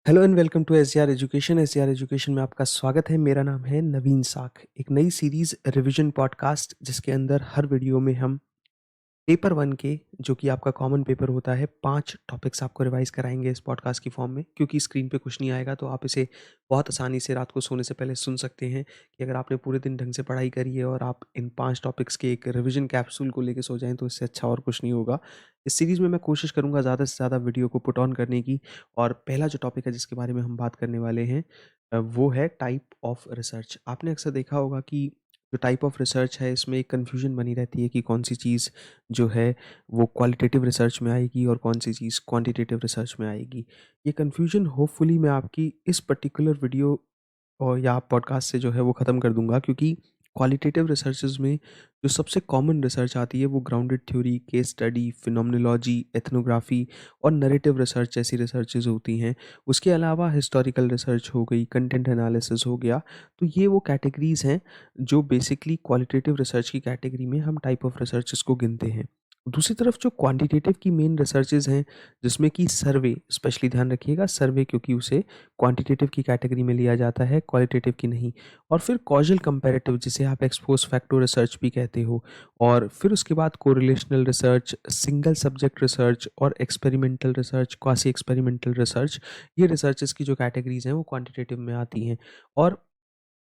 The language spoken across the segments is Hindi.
Hello and welcome to SGR education. SGR education में आपका स्वागत है। मेरा नाम है नवीन साख। एक नई सीरीज रिवीजन पॉडकास्ट जिसके अंदर हर वीडियो में हम पेपर वन के जो कि आपका कॉमन पेपर होता है 5 टॉपिक्स आपको रिवाइज कराएंगे इस पॉडकास्ट की फॉर्म में। क्योंकि स्क्रीन पे कुछ नहीं आएगा तो आप इसे बहुत आसानी से रात को सोने से पहले सुन सकते हैं कि अगर आपने पूरे दिन ढंग से पढ़ाई करी है और आप इन 5 टॉपिक्स के एक रिवीजन कैप्सूल को लेके सो जाएं तो इससे अच्छा और कुछ नहीं होगा। इस सीरीज़ में मैं कोशिश करूँगा ज़्यादा से ज़्यादा वीडियो को पुट ऑन करने की। और पहला जो टॉपिक है जिसके बारे में हम बात करने वाले हैं वो है टाइप ऑफ रिसर्च। आपने अक्सर देखा होगा कि जो टाइप ऑफ रिसर्च है इसमें एक कन्फ्यूजन बनी रहती है कि कौन सी चीज़ जो है वो क्वालिटेटिव रिसर्च में आएगी और कौन सी चीज़ क्वांटिटेटिव रिसर्च में आएगी। ये कन्फ्यूजन होपफुली मैं आपकी इस पर्टिकुलर वीडियो और या पॉडकास्ट से जो है वो ख़त्म कर दूँगा। क्योंकि क्वालिटेटिव रिसर्चेज़ में जो सबसे कॉमन रिसर्च आती है वो grounded theory, case study, phenomenology, ethnography और नैरेटिव रिसर्च जैसी रिसर्चेज़ होती हैं। उसके अलावा हिस्टोरिकल रिसर्च हो गई, कंटेंट एनालिसिस हो गया। तो ये वो कैटेगरीज़ हैं जो बेसिकली क्वालिटेटिव रिसर्च की कैटेगरी में हम टाइप ऑफ रिसर्चेज़ को गिनते हैं। दूसरी तरफ जो क्वांटिटेटिव की मेन रिसर्चेज़ हैं जिसमें कि सर्वे, स्पेशली ध्यान रखिएगा सर्वे, क्योंकि उसे क्वांटिटेटिव की कैटेगरी में लिया जाता है, क्वालिटेटिव की नहीं। और फिर कॉजल कंपैरेटिव जिसे आप एक्स पोस्ट फैक्टो रिसर्च भी कहते हो। और फिर उसके बाद correlational research, single subject research और experimental research, quasi experimental research. ये रिसर्चेज़ की जो कैटेगरीज़ हैं वो क्वांटिटेटिव में आती हैं। और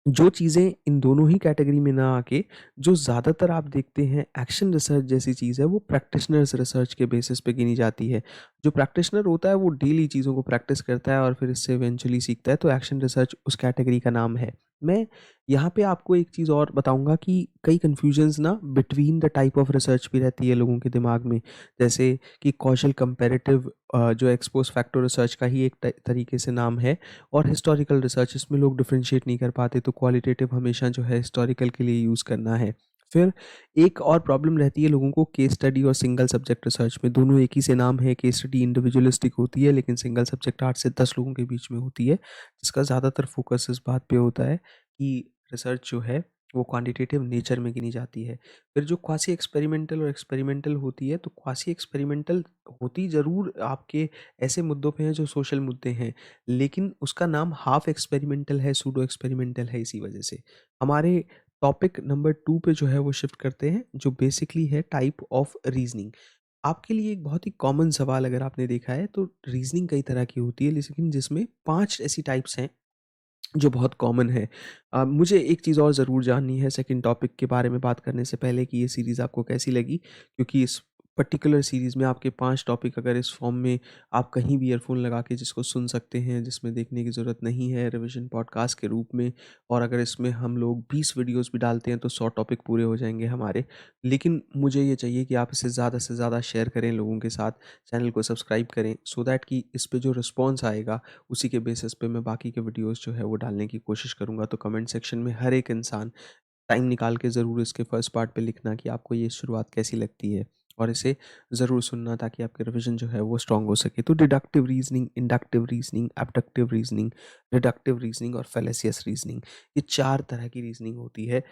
जो चीज़ें इन दोनों ही कैटेगरी में ना आके जो ज़्यादातर आप देखते हैं एक्शन रिसर्च जैसी चीज़ है वो प्रैक्टिशनर्स रिसर्च के बेसिस पे गिनी जाती है। जो प्रैक्टिशनर होता है वो डेली चीज़ों को प्रैक्टिस करता है और फिर इससे इवेंचुअली सीखता है, तो एक्शन रिसर्च उस कैटेगरी का नाम है। मैं यहाँ पे आपको एक चीज़ और बताऊँगा कि कई कन्फ्यूजन्स ना between the type of research भी रहती है लोगों के दिमाग में। जैसे कि कौशल कंपैरेटिव जो एक्स पोस्ट फैक्टो रिसर्च का ही एक तरीके से नाम है। और हिस्टोरिकल रिसर्च, इसमें लोग डिफरेंशिएट नहीं कर पाते, तो क्वालिटेटिव हमेशा जो है हिस्टोरिकल के लिए यूज़ करना है। फिर एक और प्रॉब्लम रहती है लोगों को केस स्टडी और सिंगल सब्जेक्ट रिसर्च में। दोनों एक ही से नाम है। केस स्टडी इंडिविजुअलिस्टिक होती है लेकिन सिंगल सब्जेक्ट 8 से 10 लोगों के बीच में होती है, जिसका ज़्यादातर फोकस इस बात पे होता है कि रिसर्च जो है वो क्वांटिटेटिव नेचर में गिनी जाती है। फिर जो क्वासी एक्सपेरिमेंटल और एक्सपेरिमेंटल होती है, तो क्वासी एक्सपेरिमेंटल होती ज़रूर आपके ऐसे मुद्दों पे हैं जो सोशल मुद्दे हैं, लेकिन उसका नाम हाफ एक्सपेरिमेंटल है, सूडो एक्सपेरिमेंटल है इसी वजह से। हमारे टॉपिक नंबर 2 पे जो है वो शिफ्ट करते हैं, जो बेसिकली है टाइप ऑफ रीज़निंग। आपके लिए एक बहुत ही कॉमन सवाल अगर आपने देखा है तो रीज़निंग कई तरह की होती है, लेकिन जिसमें 5 ऐसी टाइप्स हैं जो बहुत कॉमन है। मुझे एक चीज़ और ज़रूर जाननी है सेकंड टॉपिक के बारे में बात करने से पहले कि ये सीरीज़ आपको कैसी लगी? क्योंकि इस पर्टिकुलर सीरीज़ में आपके 5 टॉपिक अगर इस फॉर्म में आप कहीं भी ईयरफ़ोन लगा के जिसको सुन सकते हैं, जिसमें देखने की ज़रूरत नहीं है रिविज़न पॉडकास्ट के रूप में। और अगर इसमें हम लोग 20 वीडियोज़ भी डालते हैं तो 100 टॉपिक पूरे हो जाएँगे हमारे। लेकिन मुझे ये चाहिए कि आप इसे ज़्यादा से ज़्यादा शेयर करें लोगों के साथ, चैनल को सब्सक्राइब करें सो दैट कि इस पे जो रिस्पॉन्स आएगा उसी के बेसिस पे मैं बाकी के वीडियोस जो है वो डालने की कोशिश करूँगा। तो कमेंट सेक्शन में हर एक इंसान टाइम निकाल के ज़रूर इसके फर्स्ट पार्ट पे लिखना कि आपको ये शुरुआत कैसी लगती है, और इसे ज़रूर सुनना ताकि आपकी रिविज़न जो है वो स्ट्रॉन्ग हो सके। तो deductive reasoning, inductive reasoning, abductive reasoning, reductive reasoning और फैलेसियस रीज़निंग, ये 4 तरह की रीज़निंग होती है।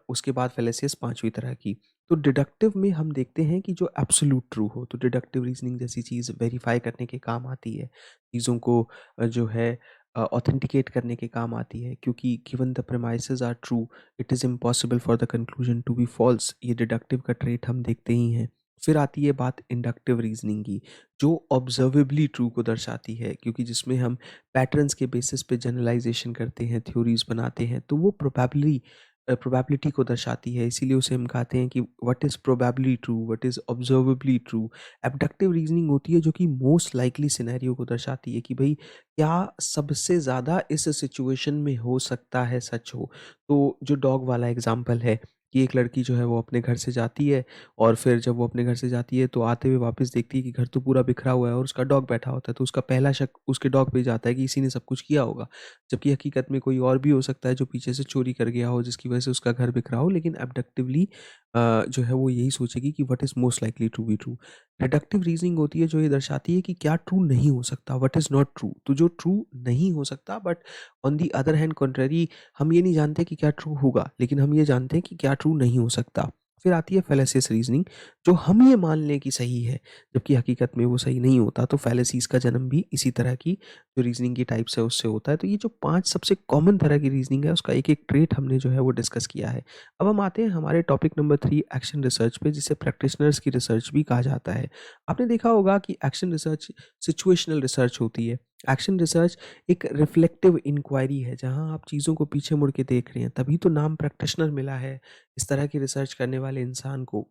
उसके बाद फैलेसियस 5वीं तरह की। तो डिडक्टिव में हम देखते हैं कि जो एब्सोल्यूट ट्रू हो, तो डिडक्टिव रीज़निंग जैसी चीज़ वेरीफ़ाई करने के काम आती है। चीज़ों को जो है ऑथेंटिकेट करने के काम आती है, क्योंकि given the premises are true it is impossible for the conclusion to be false. ये डिडक्टिव का ट्रेट हम देखते ही हैं। फिर आती है बात इंडक्टिव रीजनिंग की, जो ऑब्जर्वेबली ट्रू को दर्शाती है, क्योंकि जिसमें हम पैटर्न्स के बेसिस पे जनरलाइजेशन करते हैं, थ्योरीज बनाते हैं, तो वो प्रोबेबिलिटी को दर्शाती है। इसीलिए उसे हम कहते हैं कि what is probably true, what is observably true. Abductive reasoning होती है जो कि मोस्ट लाइकली सिनेरियो को दर्शाती है कि भाई क्या सबसे ज़्यादा इस सिचुएशन में हो सकता है सच हो। तो जो डॉग वाला एग्जांपल है कि एक लड़की जो है वो अपने घर से जाती है, और फिर जब वो अपने घर से जाती है तो आते हुए वापस देखती है कि घर तो पूरा बिखरा हुआ है और उसका डॉग बैठा होता है, तो उसका पहला शक उसके डॉग पे जाता है कि इसी ने सब कुछ किया होगा। जबकि हकीकत में कोई और भी हो सकता है जो पीछे से चोरी कर गया हो जिसकी वजह से उसका घर बिखरा हो, लेकिन एब्डक्टिवली जो है वो यही सोचेगी कि what is most likely to be true. Deductive reasoning होती है जो ये दर्शाती है कि क्या ट्रू नहीं हो सकता, व्हाट इज़ नॉट ट्रू। तो जो ट्रू नहीं हो सकता, but on the other hand contrary, हम ये नहीं जानते कि क्या ट्रू होगा, लेकिन हम ये जानते हैं कि क्या ट्रू नहीं हो सकता। फिर आती है फैलेसियस रीजनिंग, जो हम ये मान लें कि सही है, जबकि हकीकत में वो सही नहीं होता। तो फैलेसीज़ का जन्म भी इसी तरह की जो रीजनिंग की टाइप्स है उससे होता है। तो ये जो 5 सबसे कॉमन तरह की रीजनिंग है, उसका एक-एक ट्रेट हमने जो है वो डिस्कस किया है। अब हम आते हैं हमारे टॉपिक नंबर 3 एक्शन रिसर्च पे, जिसे प्रैक्टिशनर्स की रिसर्च भी कहा जाता है। आपने देखा होगा कि एक्शन रिसर्च सिचुएशनल रिसर्च होती है। एक्शन रिसर्च एक रिफ्लेक्टिव इंक्वायरी है, जहाँ आप चीज़ों को पीछे मुड़ के देख रहे हैं, तभी तो नाम प्रैक्टिशनर मिला है इस तरह की रिसर्च करने वाले इंसान को,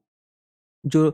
जो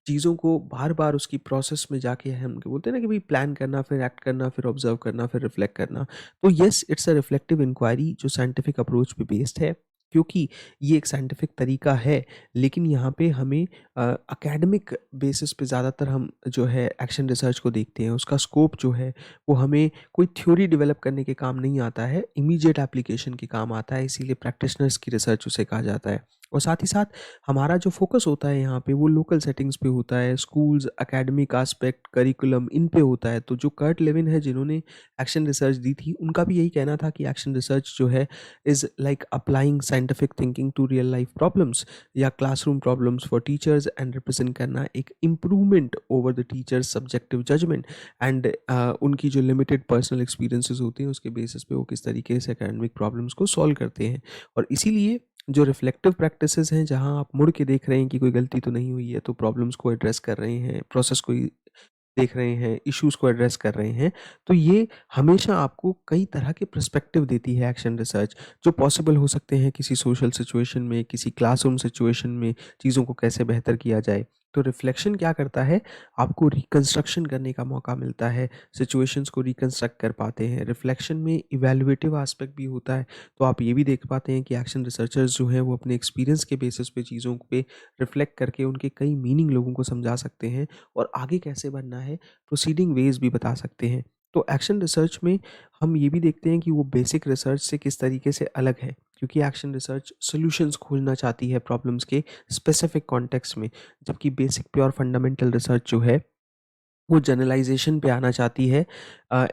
चीज़ों को बार-बार उसकी प्रोसेस में जाके हम बोलते हैं ना कि भई प्लान करना, फिर एक्ट करना, फिर ऑब्ज़र्व करना, फिर रिफ्लेक्ट करना। तो yes, it's a reflective inquiry जो साइंटिफिक अप्रोच पे बेस्ड है, क्योंकि ये एक साइंटिफिक तरीका है, लेकिन यहाँ पे हमें एकेडमिक बेसिस पे ज़्यादातर हम जो है एक्शन रिसर्च को देखते हैं। उसका स्कोप जो है, वो हमें कोई थ्योरी डेवलप करने के काम नहीं आता है, इमीडिएट एप्लीकेशन के काम आता है, इसीलिए प्रैक्टिशनर्स की रिसर्च उसे कहा जाता है। और साथ ही साथ हमारा जो फ़ोकस होता है यहाँ पे, वो लोकल सेटिंग्स पे होता है, स्कूल्स, एकेडमिक एस्पेक्ट, करिकुलम, इन पे होता है। तो जो कर्ट लेविन है, जिन्होंने एक्शन रिसर्च दी थी, उनका भी यही कहना था कि एक्शन रिसर्च जो है is like applying scientific thinking to real life problems, या classroom problems for teachers, and represent करना एक improvement over the teachers subjective judgement, and उनकी जो लिमिटेड पर्सनल एक्सपीरियंसेस होती हैं, उसके बेसिस पे वो किस तरीके से एकेडमिक प्रॉब्लम्स को सॉल्व करते हैं। और इसीलिए जो रिफ्लेक्टिव प्रैक्टिसेस हैं, जहाँ आप मुड़ के देख रहे हैं कि कोई गलती तो नहीं हुई है, तो प्रॉब्लम्स को एड्रेस कर रहे हैं, प्रोसेस को ही देख रहे हैं, इश्यूज़ को एड्रेस कर रहे हैं, तो ये हमेशा आपको कई तरह के पर्सपेक्टिव देती है एक्शन रिसर्च, जो पॉसिबल हो सकते हैं किसी सोशल सिचुएशन में, किसी क्लासरूम सिचुएशन में, चीज़ों को कैसे बेहतर किया जाए। तो रिफ्लेक्शन क्या करता है, आपको रिकंस्ट्रक्शन करने का मौका मिलता है, सिचुएशंस को रिकंस्ट्रक्ट कर पाते हैं। रिफ्लेक्शन में इवैल्यूएटिव एस्पेक्ट भी होता है, तो आप ये भी देख पाते हैं कि एक्शन रिसर्चर्स जो हैं, वो अपने एक्सपीरियंस के बेसिस पे चीज़ों पे रिफ्लेक्ट करके उनके कई मीनिंग लोगों को समझा सकते हैं, और आगे कैसे बढ़ना है, प्रोसीडिंग वेज़ भी बता सकते हैं। तो एक्शन रिसर्च में हम ये भी देखते हैं कि वो बेसिक रिसर्च से किस तरीके से अलग है, क्योंकि एक्शन रिसर्च सॉल्यूशंस खोजना चाहती है प्रॉब्लम्स के स्पेसिफिक कॉन्टेक्स्ट में, जबकि बेसिक प्योर फंडामेंटल रिसर्च जो है, वो जनरलाइज़ेशन पे आना चाहती है,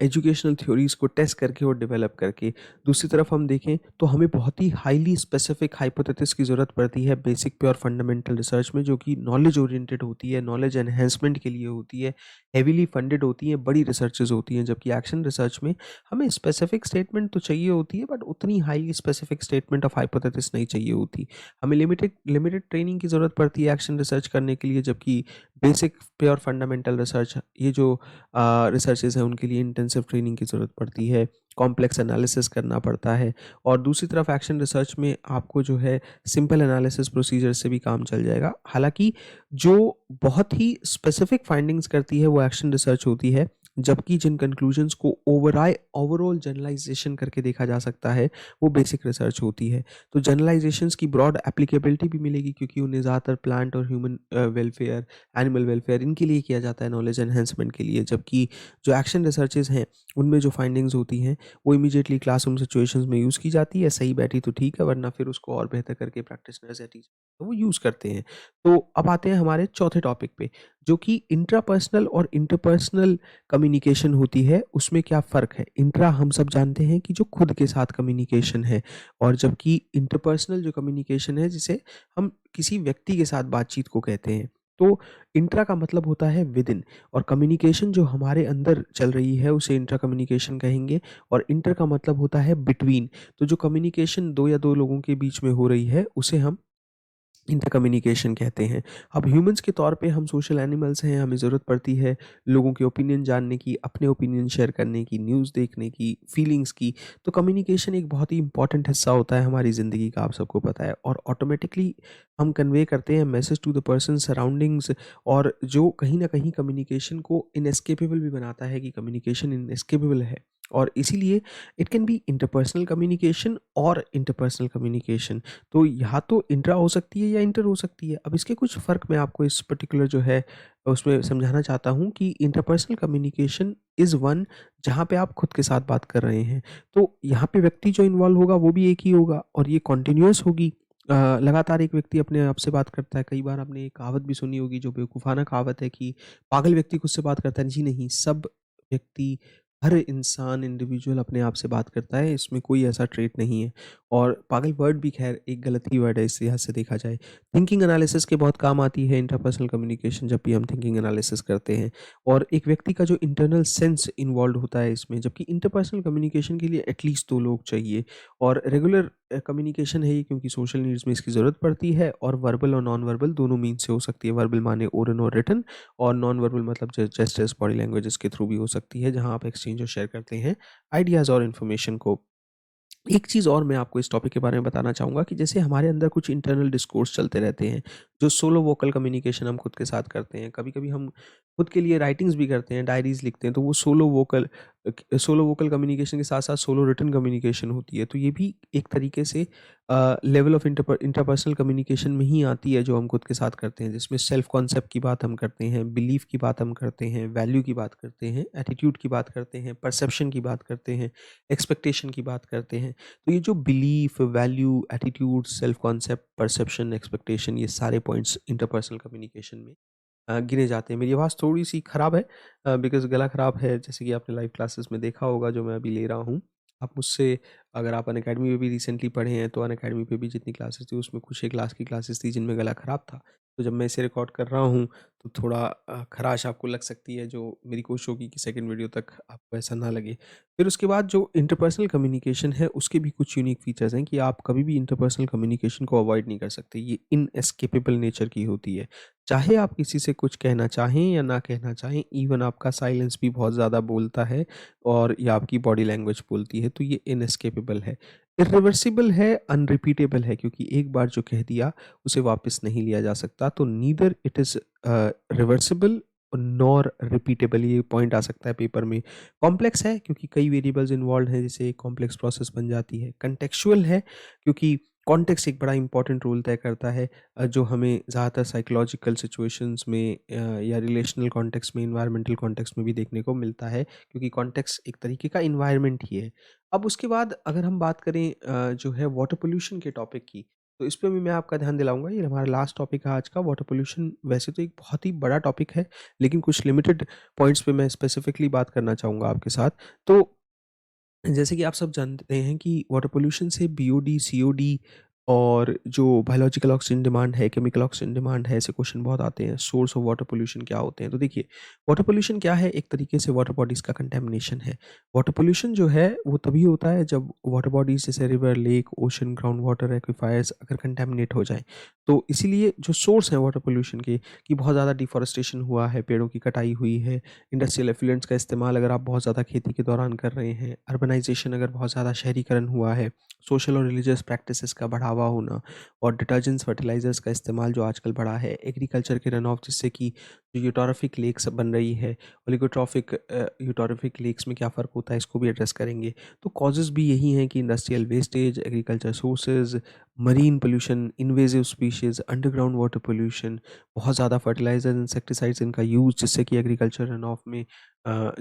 एजुकेशनल थ्योरीज़ को टेस्ट करके और डेवलप करके। दूसरी तरफ हम देखें तो हमें बहुत ही हाईली स्पेसिफिक हाइपोथेसिस की ज़रूरत पड़ती है बेसिक प्योर फंडामेंटल रिसर्च में, जो कि नॉलेज ओरिएंटेड होती है, नॉलेज एनहांसमेंट के लिए होती है, हेवीली फंडेड होती हैं, बड़ी रिसर्चेज़ होती हैं। जबकि एक्शन रिसर्च में हमें स्पेसिफिक स्टेटमेंट तो चाहिए होती है, बट उतनी highly specific statement of hypothesis नहीं चाहिए होती। हमें लिमिटेड लिमिटेड ट्रेनिंग की ज़रूरत पड़ती है एक्शन रिसर्च करने के लिए, जबकि बेसिक प्योर फंडामेंटल रिसर्च, ये जो रिसर्चेज़ हैं, उनके लिए इंटेंसिव ट्रेनिंग की ज़रूरत पड़ती है, कॉम्प्लेक्स एनालिसिस करना पड़ता है। और दूसरी तरफ एक्शन रिसर्च में आपको जो है सिंपल एनालिसिस प्रोसीजर से भी काम चल जाएगा। हालाँकि जो बहुत ही स्पेसिफिक फाइंडिंग्स करती है, वो एक्शन रिसर्च होती है, जबकि जिन कंक्लूजन्स को ओवरऑल जनरलाइज़ेशन करके देखा जा सकता है, वो बेसिक रिसर्च होती है। तो जनरलाइज़ेशंस की ब्रॉड एप्लीकेबिलिटी भी मिलेगी, क्योंकि उन्हें ज़्यादातर प्लांट और ह्यूमन वेलफेयर, एनिमल वेलफेयर, इनके लिए किया जाता है, नॉलेज एनहांसमेंट के लिए। जबकि जो एक्शन रिसर्चेज़ हैं, उनमें जो फाइंडिंग्स होती हैं, वो इमीडिएटली क्लासरूम सिचुएशंस में यूज़ की जाती है, सही बैठी तो ठीक है, वरना फिर उसको और बेहतर करके प्रैक्टिशनर्स या टीचर वो यूज़ करते हैं। तो अब आते हैं हमारे चौथे टॉपिक पे, जो कि इंट्रापर्सनल और इंटरपर्सनल कम्युनिकेशन होती है, उसमें क्या फ़र्क है? इंट्रा हम सब जानते हैं कि जो खुद के साथ कम्युनिकेशन है, और जबकि इंटरपर्सनल जो कम्युनिकेशन है, जिसे हम किसी व्यक्ति के साथ बातचीत को कहते हैं। तो इंट्रा का मतलब होता है विदिन, और कम्युनिकेशन जो हमारे अंदर चल रही है, उसे इंट्रा कम्युनिकेशन कहेंगे, और इंटर का मतलब होता है बिटवीन। तो जो कम्युनिकेशन 2 या 2 लोगों के बीच में हो रही है, उसे हम इंटर कम्युनिकेशन कहते हैं। अब ह्यूमंस के तौर पे हम सोशल एनिमल्स हैं, हमें ज़रूरत पड़ती है लोगों के ओपिनियन जानने की, अपने ओपिनियन शेयर करने की, न्यूज़ देखने की, फीलिंग्स की। तो कम्युनिकेशन एक बहुत ही इंपॉर्टेंट हिस्सा होता है हमारी ज़िंदगी का, आप सबको पता है, और ऑटोमेटिकली हम कन्वे करते हैं message to the person surroundings, और जो कहीं न कहीं कम्युनिकेशन को इनेस्केपेबल भी बनाता है, कि कम्युनिकेशन इनेस्केपेबल है। और इसीलिए it can be interpersonal communication और इंटरपर्सनल कम्युनिकेशन। तो या तो इंट्रा हो सकती है या इंटर हो सकती है। अब इसके कुछ फ़र्क मैं आपको इस पर्टिकुलर जो है उसमें समझाना चाहता हूँ, कि इंटरपर्सनल कम्युनिकेशन इज़ वन, जहाँ पे आप खुद के साथ बात कर रहे हैं। तो यहाँ पे व्यक्ति जो इन्वॉल्व होगा, वो भी एक ही होगा, और ये कॉन्टिन्यूअस होगी। लगातार एक व्यक्ति अपने आप से बात करता है। कई बार आपने एक कहावत भी सुनी होगी, जो बेवकूफ़ाना कहावत है, कि पागल व्यक्ति खुद से बात करता है। जी नहीं, सब व्यक्ति, हर इंसान इंडिविजुअल अपने आप से बात करता है, इसमें कोई ऐसा ट्रेट नहीं है। और पागल वर्ड भी ख़ैर एक गलत ही वर्ड है इस लिहाज़ से देखा जाए। थिंकिंग एनालिसिस के बहुत काम आती है इंटरपर्सनल कम्युनिकेशन जब भी हम थिंकिंग एनालिसिस करते हैं, और एक व्यक्ति का जो इंटरनल सेंस इन्वॉल्व्ड होता है इसमें, जबकि इंटरपर्सनल कम्युनिकेशन के लिए एटलीस्ट 2 लोग चाहिए। और रेगुलर कम्युनिकेशन है ये, क्योंकि सोशल नीड्स में इसकी ज़रूरत पड़ती है, और वर्बल और नॉन वर्बल दोनों मीन्स से हो सकती है। वर्बल माने ओरल और रिटन, और नॉन वर्बल मतलब जेस्चर्स, बॉडी लैंग्वेजेस के थ्रू भी हो सकती है, जहाँ आप एक्सचेंज और शेयर करते हैं आइडियाज़ और इन्फॉर्मेशन को। एक चीज़ और मैं आपको इस टॉपिक के बारे में बताना चाहूँगा कि जैसे हमारे अंदर कुछ इंटरनल डिस्कोर्स चलते रहते हैं, जो सोलो वोकल कम्युनिकेशन हम खुद के साथ करते हैं। कभी-कभी हम खुद के लिए राइटिंग्स भी करते हैं, डायरीज़ लिखते हैं, तो वो सोलो वोकल कम्युनिकेशन के साथ-साथ सोलो रिटन कम्युनिकेशन होती है। तो ये भी एक तरीके से लेवल ऑफ इंटरपर्सनल कम्युनिकेशन में ही आती है, जो हम खुद के साथ करते हैं, जिसमें सेल्फ कॉन्सेप्ट की बात हम करते हैं, बिलीफ की बात हम करते हैं, वैल्यू की बात करते हैं, एटीट्यूड की बात करते हैं, परसेप्शन की बात करते हैं, एक्सपेक्टेशन की बात करते हैं। तो ये जो belief, value, attitude, self concept, perception, expectation, ये सारे पॉइंट्स इंटरपर्सनल कम्युनिकेशन में गिने जाते हैं। मेरी आवाज़ थोड़ी-सी ख़राब है, बिकॉज़ गला ख़राब है, जैसे कि आपने लाइव क्लासेस में देखा होगा जो मैं अभी ले रहा हूँ। आप मुझसे, अगर आप अनअकैडमी में भी रिसेंटली पढ़े हैं, तो अनअकैडमी पे भी जितनी क्लासेस थी उसमें कुछ एक क्लास की क्लासेस थी जिनमें गला ख़राब था। तो जब मैं इसे रिकॉर्ड कर रहा हूँ तो थोड़ा ख़राश आपको लग सकती है, जो मेरी कोशिश होगी कि सेकंड वीडियो तक आपको ऐसा ना लगे। फिर उसके बाद जो इंटरपर्सनल कम्युनिकेशन है उसके भी कुछ यूनिक फीचर्स हैं कि आप कभी भी इंटरपर्सनल कम्युनिकेशन को अवॉइड नहीं कर सकते। ये इनएस्केपेबल नेचर की होती है। चाहे आप किसी से कुछ कहना चाहें या ना कहना चाहें, इवन आपका साइलेंस भी बहुत ज़्यादा बोलता है, और या आपकी बॉडी लैंग्वेज बोलती है, तो ये इनएस्केपेबल है। इरिवर्सिबल है, अनरिपीटेबल है, क्योंकि एक बार जो कह दिया उसे वापस नहीं लिया जा सकता। तो neither it is reversible nor repeatable, ये पॉइंट आ सकता है पेपर में। कॉम्प्लेक्स है क्योंकि कई वेरिएबल्स इन्वॉल्व हैं, जिससे एक कॉम्प्लेक्स प्रोसेस बन जाती है। कॉन्टेक्सचुअल है क्योंकि कॉन्टेक्स्ट एक बड़ा इंपॉर्टेंट रोल तय करता है, जो हमें ज़्यादातर साइकोलॉजिकल सिचुएशंस में या रिलेशनल कॉन्टेक्स्ट में, एनवायरमेंटल कॉन्टेक्स्ट में भी देखने को मिलता है, क्योंकि कॉन्टेक्स्ट एक तरीके का एनवायरनमेंट ही है। अब उसके बाद अगर हम बात करें जो है वाटर पोल्यूशन के टॉपिक की, तो इस पे भी मैं आपका ध्यान दिलाऊँगा। ये हमारा लास्ट टॉपिक है आज का। वाटर पोल्यूशन वैसे तो एक बहुत ही बड़ा टॉपिक है, लेकिन कुछ लिमिटेड पॉइंट्स पे मैं स्पेसिफिकली बात करना चाहूँगा आपके साथ। तो जैसे कि आप सब जानते हैं कि वाटर पोल्यूशन से बीओडी, सीओडी और जो बायोलॉजिकल ऑक्सीजन डिमांड है, केमिकल ऑक्सीजन डिमांड है, ऐसे क्वेश्चन बहुत आते हैं। सोर्स ऑफ वाटर पोल्यूशन क्या होते हैं? तो देखिए, वाटर पोल्यूशन क्या है? एक तरीके से वाटर बॉडीज़ का कंटैमिनेशन है। वाटर पोल्यूशन जो है, वो तभी होता है जब वाटर बॉडीज़ जैसे river, lake, ocean, ground water, aquifers अगर कंटैमिनेट हो जाएँ। तो इसीलिए जो सोर्स हैं वाटर पोल्यूशन के, कि बहुत ज़्यादा डिफ़ॉरेस्टेशन हुआ है, पेड़ों की कटाई हुई है, इंडस्ट्रियल एफ्लुएंट्स का इस्तेमाल अगर आप बहुत ज़्यादा खेती के दौरान कर रहे हैं, अर्बनाइज़ेशन अगर बहुत ज़्यादा शहरीकरण हुआ है, सोशल और रिलीजियस प्रैक्टिसेस का बढ़ावा होना, और डिटर्जेंट्स, फर्टिलाइज़र्स का इस्तेमाल जो आजकल बढ़ा है, एग्रीकल्चर के रन ऑफ जिससे कि जो यूटोरिफिक लेक्स बन रही है, ओलिगोट्रॉफिक यूटोरिफिक लेक्स में क्या फ़र्क होता है, इसको भी एड्रेस करेंगे। तो कॉजेज़ भी यही हैं कि industrial wastage, agriculture sources, marine pollution, invasive species, underground water pollution, बहुत ज़्यादा फर्टिलाइज़र, इंसेक्टिसाइड्स इनका यूज़, जिससे कि एग्रीकल्चर रन ऑफ में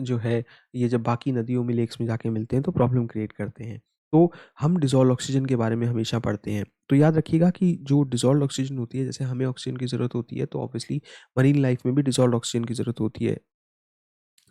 जो है, ये जब बाकी नदियों में, लेक्स में जाके मिलते हैं तो प्रॉब्लम क्रिएट करते हैं। तो हम डिज़ोल्व्ड ऑक्सीजन के बारे में हमेशा पढ़ते हैं। तो याद रखिएगा कि जो डिज़ोल्व्ड ऑक्सीजन होती है, जैसे हमें ऑक्सीजन की ज़रूरत होती है, तो ऑब्वियसली मरीन लाइफ़ में भी डिज़ोल्व्ड ऑक्सीजन की ज़रूरत होती है।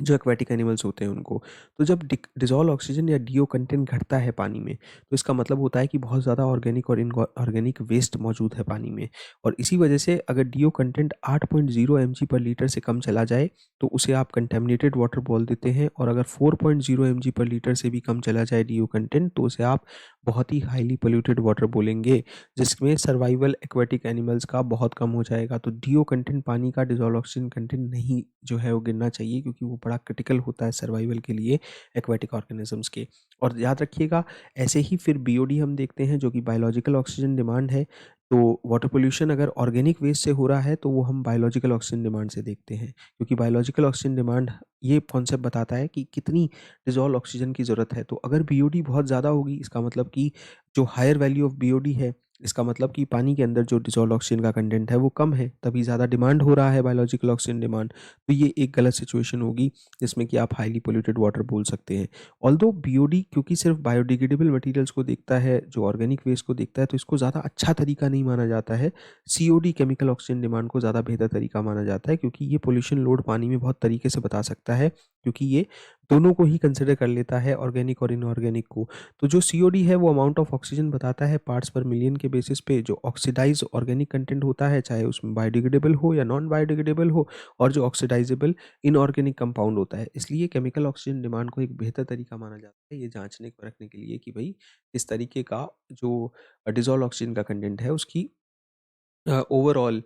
जो एक्वेटिक एनिमल्स होते हैं उनको। तो जब डिज़ोल्व ऑक्सीजन या डीओ कंटेंट घटता है पानी में, तो इसका मतलब होता है कि बहुत ज़्यादा ऑर्गेनिक और इनऑर्गेनिक वेस्ट मौजूद है पानी में। और इसी वजह से अगर डीओ कंटेंट 8.0 एमजी पर लीटर से कम चला जाए, तो उसे आप कंटैमिनेटेड वाटर बोल देते हैं, और अगर 4.0 एमजी पर लीटर से भी कम चला जाए डीओ कंटेंट, तो उसे आप बहुत ही हाईली पोल्यूटेड वाटर बोलेंगे, जिसमें सर्वाइवल एक्वेटिक एनिमल्स का बहुत कम हो जाएगा। तो डीओ कंटेंट पानी का डिज़ोल्व ऑक्सीजन कंटेंट नहीं जो है वो गिरना चाहिए, क्योंकि वो बड़ा क्रिटिकल होता है सर्वाइवल के लिए एक्वेटिक ऑर्गेनिजम्स के। और याद रखिएगा, ऐसे ही फिर बीओडी हम देखते हैं, जो कि बायोलॉजिकल ऑक्सीजन डिमांड है। तो वाटर पोल्यूशन अगर ऑर्गेनिक वेस्ट से हो रहा है, तो वो हम बायोलॉजिकल ऑक्सीजन डिमांड से देखते हैं, क्योंकि बायोलॉजिकल ऑक्सीजन डिमांड ये कॉन्सेप्ट बताता है कि कितनी डिज़ोल्व ऑक्सीजन की ज़रूरत है। तो अगर बीओडी बहुत ज़्यादा होगी, इसका मतलब कि जो हायर वैल्यू ऑफ बीओडी है, इसका मतलब कि पानी के अंदर जो डिज़ोल्व ऑक्सीजन का कंटेंट है वो कम है, तभी ज़्यादा डिमांड हो रहा है बायोलॉजिकल ऑक्सीजन डिमांड। तो ये एक गलत सिचुएशन होगी, जिसमें कि आप हाईली पोल्यूटेड वाटर बोल सकते हैं। ऑल्दो बीओडी क्योंकि सिर्फ बायोडिग्रेडेबल मटेरियल्स को देखता है, जो ऑर्गेनिक वेस्ट को देखता है, तो इसको ज़्यादा अच्छा तरीका नहीं माना जाता है। सीओडी केमिकल ऑक्सीजन डिमांड को ज़्यादा बेहतर तरीका माना जाता है, क्योंकि ये पोल्यूशन लोड पानी में बहुत तरीके से बता सकता है, क्योंकि ये दोनों को ही कंसिडर कर लेता है, ऑर्गेनिक और इनऑर्गेनिक को। तो जो सीओडी है वो अमाउंट ऑफ ऑक्सीजन बताता है पार्ट्स पर मिलियन के बेसिस पे। जो ऑक्सीडाइज ऑर्गेनिक कंटेंट होता है, चाहे उसमें बायोडिग्रेडेबल हो या नॉन बायोडिग्रेडेबल हो, और जो ऑक्सीडाइजेबल इनऑर्गेनिक कंपाउंड होता है। इसलिए केमिकल ऑक्सीजन डिमांड को एक बेहतर तरीका माना जाता है ये जांचने परखने के लिए कि भाई इस तरीके का जो डिजॉल्व ऑक्सीजन का कंटेंट है उसकी ओवरऑल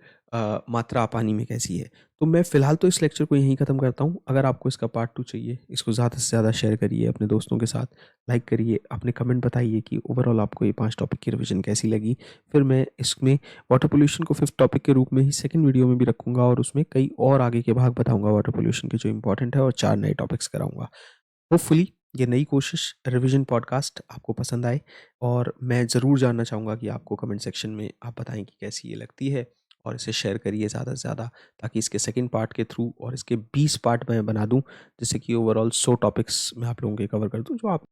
मात्रा पानी में कैसी है। तो मैं फ़िलहाल तो इस लेक्चर को यहीं ख़त्म करता हूँ। अगर आपको इसका पार्ट 2 चाहिए, इसको ज़्यादा से ज़्यादा शेयर करिए अपने दोस्तों के साथ, लाइक करिए, अपने कमेंट बताइए कि ओवरऑल आपको ये 5 टॉपिक की रिवीजन कैसी लगी। फिर मैं इसमें वाटर पोल्यूशन को 5th टॉपिक के रूप में ही सेकंड वीडियो में भी रखूँगा और उसमें कई और आगे के भाग बताऊँगा वाटर पोल्यूशन के जो इम्पोर्टेंट है, और 4 नए टॉपिक्स कराऊँगा। होपफुली ये नई कोशिश रिवीजन पॉडकास्ट आपको पसंद आए, और मैं ज़रूर जानना चाहूँगा कि आपको कमेंट सेक्शन में आप बताएं कि कैसी ये लगती है, और इसे शेयर करिए ज़्यादा से ज़्यादा, ताकि इसके सेकंड पार्ट के थ्रू और इसके 20 पार्ट मैं बना दूं, जिससे कि ओवरऑल 100 टॉपिक्स मैं आप लोगों के कवर कर दूं जो आप